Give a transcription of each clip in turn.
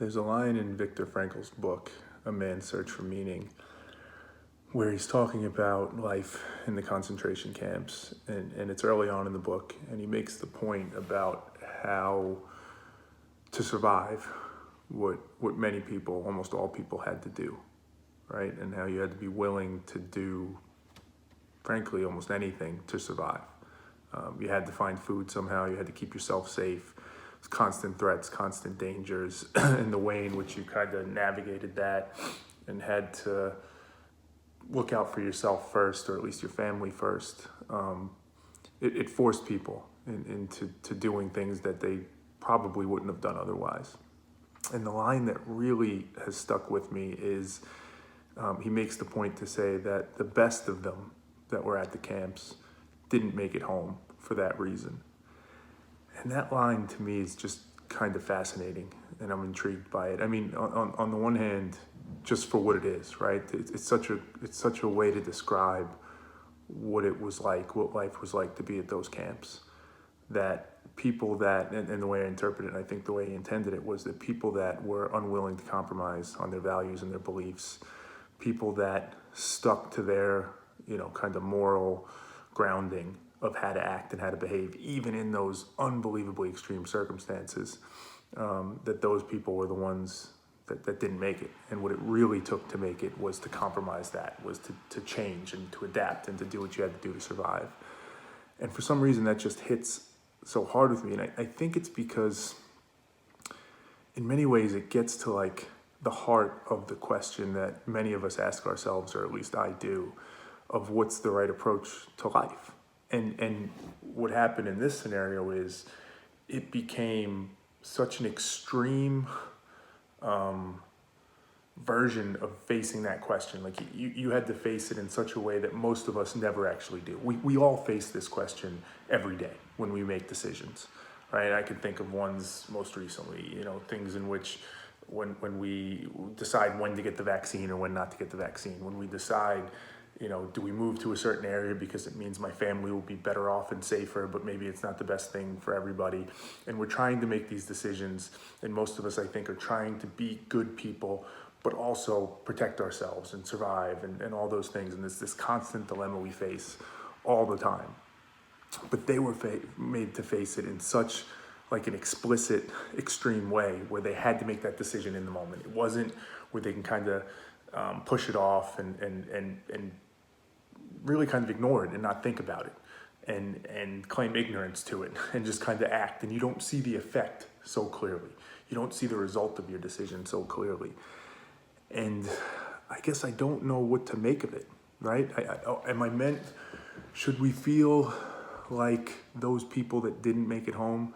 There's a line in Viktor Frankl's book, A Man's Search for Meaning, where he's talking about life in the concentration camps, and it's early on in the book, and he makes the point about how to survive what many people, almost all people, had to do, right? And how you had to be willing to do, frankly, almost anything to survive. You had to find food somehow, you had to keep yourself safe. Constant threats, constant dangers, and the way in which you kind of navigated that and had to look out for yourself first, or at least your family first. It forced people into doing things that they probably wouldn't have done otherwise. And the line that really has stuck with me is he makes the point to say that the best of them that were at the camps didn't make it home for that reason. And that line to me is just kind of fascinating, and I'm intrigued by it. I mean, on the one hand, just for what it is, right? It's such a way to describe what it was like, what life was like to be at those camps. That people that, and the way I interpret it, and I think the way he intended it, was that people that were unwilling to compromise on their values and their beliefs, people that stuck to their, kind of moral grounding of how to act and how to behave, even in those unbelievably extreme circumstances, that those people were the ones that didn't make it. And what it really took to make it was to compromise that, was to change and to adapt and to do what you had to do to survive. And for some reason, that just hits so hard with me. And I think it's because in many ways it gets to like the heart of the question that many of us ask ourselves, or at least I do, of what's the right approach to life. And what happened in this scenario is it became such an extreme version of facing that question. Like you had to face it in such a way that most of us never actually do. We all face this question every day when we make decisions, right? I can think of ones most recently, things in which when we decide when to get the vaccine or when not to get the vaccine, when we decide, do we move to a certain area because it means my family will be better off and safer, but maybe it's not the best thing for everybody. And we're trying to make these decisions, and most of us, I think, are trying to be good people, but also protect ourselves and survive and all those things. And it's this constant dilemma we face all the time. But they were made to face it in such like an explicit, extreme way where they had to make that decision in the moment. It wasn't where they can kind of push it off and really kind of ignore it and not think about it and claim ignorance to it and just kind of act. And you don't see the effect so clearly. You don't see the result of your decision so clearly. And I guess I don't know what to make of it, right? Should we feel like those people that didn't make it home,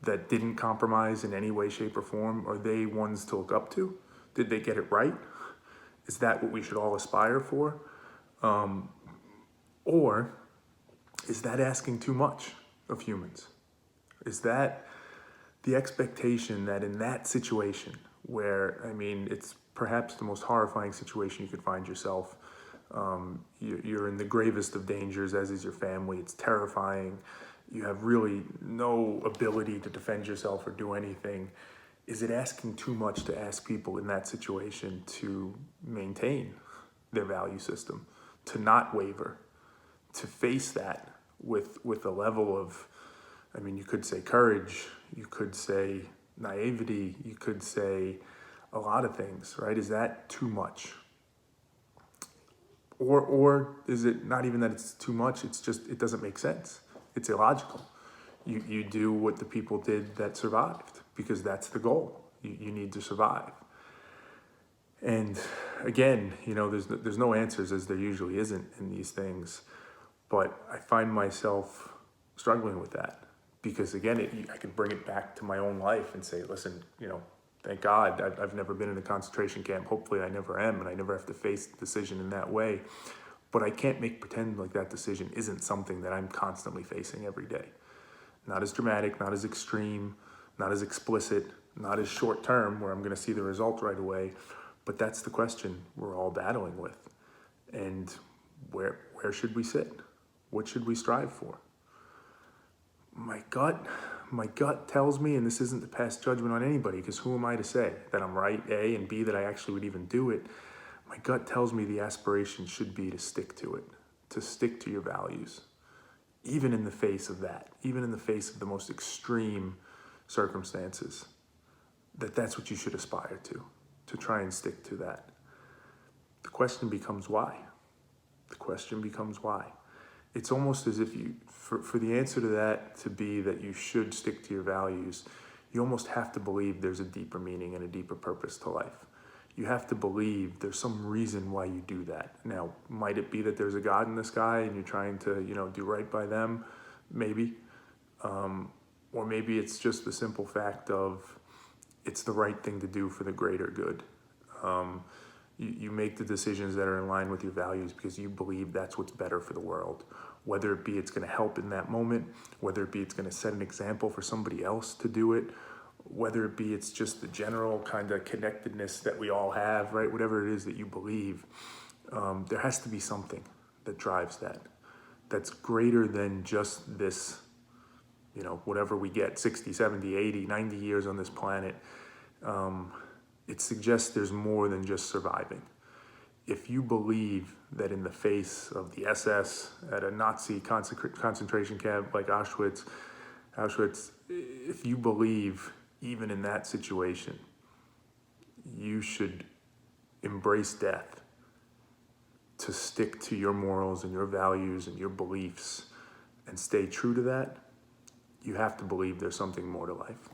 that didn't compromise in any way, shape, or form, are they ones to look up to? Did they get it right? Is that what we should all aspire for? Or is that asking too much of humans? Is that the expectation that in that situation where, it's perhaps the most horrifying situation you could find yourself, you're in the gravest of dangers, as is your family, it's terrifying, you have really no ability to defend yourself or do anything. Is it asking too much to ask people in that situation to maintain their value system, to not waver, to face that with a level of, you could say courage, you could say naivety, you could say a lot of things, right? Is that too much? Or is it not even that it's too much, it's just, it doesn't make sense. It's illogical. You do what the people did that survived, because that's the goal. You need to survive. And again, there's no answers, as there usually isn't in these things. But I find myself struggling with that because, again, I can bring it back to my own life and say, listen, thank God I've never been in a concentration camp. Hopefully I never am, and I never have to face the decision in that way. But I can't pretend like that decision isn't something that I'm constantly facing every day. Not as dramatic, not as extreme, not as explicit, not as short term where I'm going to see the result right away. But that's the question we're all battling with. And where should we sit? What should we strive for? My gut my gut tells me, and this isn't to pass judgment on anybody, because who am I to say that I'm right, A, and B, that I actually would even do it. My gut tells me the aspiration should be to stick to it, to stick to your values, even in the face of that, even in the face of the most extreme circumstances, that's what you should aspire to try and stick to that. The question becomes why. The question becomes why. It's almost as if for the answer to that to be that you should stick to your values, you almost have to believe there's a deeper meaning and a deeper purpose to life. You have to believe there's some reason why you do that. Now, might it be that there's a God in the sky and you're trying to, do right by them? Maybe. Or maybe it's just the simple fact of it's the right thing to do for the greater good. You make the decisions that are in line with your values because you believe that's what's better for the world. Whether it be it's going to help in that moment, whether it be it's going to set an example for somebody else to do it, whether it be it's just the general kind of connectedness that we all have, right? Whatever it is that you believe, there has to be something that drives that. That's greater than just this, whatever we get, 60, 70, 80, 90 years on this planet. It suggests there's more than just surviving. If you believe that in the face of the SS at a Nazi concentration camp like Auschwitz, if you believe even in that situation, you should embrace death to stick to your morals and your values and your beliefs and stay true to that. You have to believe there's something more to life.